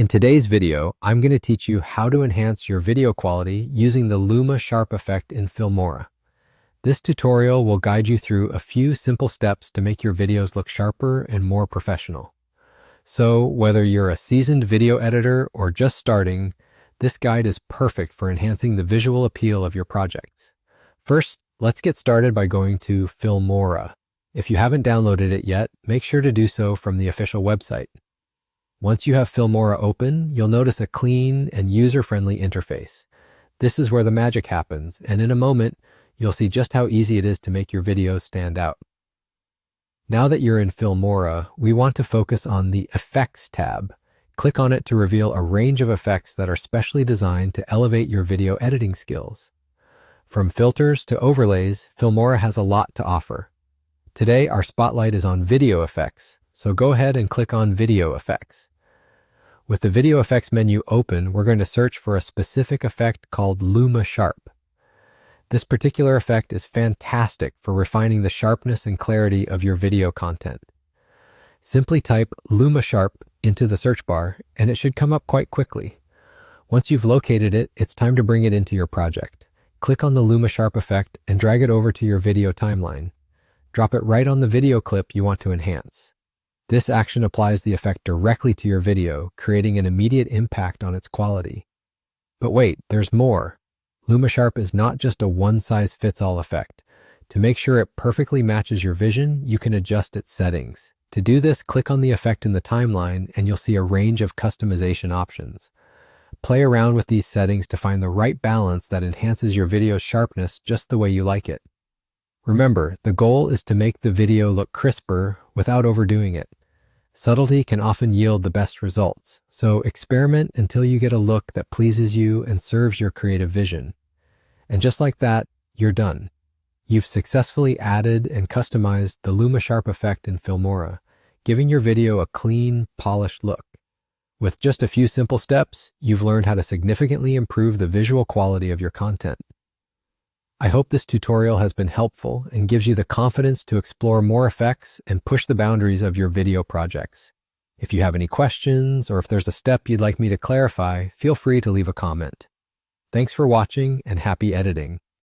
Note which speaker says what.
Speaker 1: In today's video, I'm going to teach you how to enhance your video quality using the Luma Sharp effect in Filmora. This tutorial will guide you through a few simple steps to make your videos look sharper and more professional. So, whether you're a seasoned video editor or just starting, this guide is perfect for enhancing the visual appeal of your projects. First, let's get started by going to Filmora. If you haven't downloaded it yet, make sure to do so from the official website. Once you have Filmora open, you'll notice a clean and user-friendly interface. This is where the magic happens, and in a moment, you'll see just how easy it is to make your videos stand out. Now that you're in Filmora, we want to focus on the Effects tab. Click on it to reveal a range of effects that are specially designed to elevate your video editing skills. From filters to overlays, Filmora has a lot to offer. Today, our spotlight is on video effects, so go ahead and click on Video Effects. With the Video Effects menu open, we're going to search for a specific effect called Luma Sharp. This particular effect is fantastic for refining the sharpness and clarity of your video content. Simply type Luma Sharp into the search bar, and it should come up quite quickly. Once you've located it, it's time to bring it into your project. Click on the Luma Sharp effect and drag it over to your video timeline. Drop it right on the video clip you want to enhance. This action applies the effect directly to your video, creating an immediate impact on its quality. But wait, there's more. Luma Sharp is not just a one-size-fits-all effect. To make sure it perfectly matches your vision, you can adjust its settings. To do this, click on the effect in the timeline and you'll see a range of customization options. Play around with these settings to find the right balance that enhances your video's sharpness just the way you like it. Remember, the goal is to make the video look crisper without overdoing it. Subtlety can often yield the best results, so experiment until you get a look that pleases you and serves your creative vision. And just like that, you're done. You've successfully added and customized the Luma Sharp effect in Filmora, giving your video a clean, polished look. With just a few simple steps, you've learned how to significantly improve the visual quality of your content. I hope this tutorial has been helpful and gives you the confidence to explore more effects and push the boundaries of your video projects. If you have any questions or if there's a step you'd like me to clarify, feel free to leave a comment. Thanks for watching and happy editing.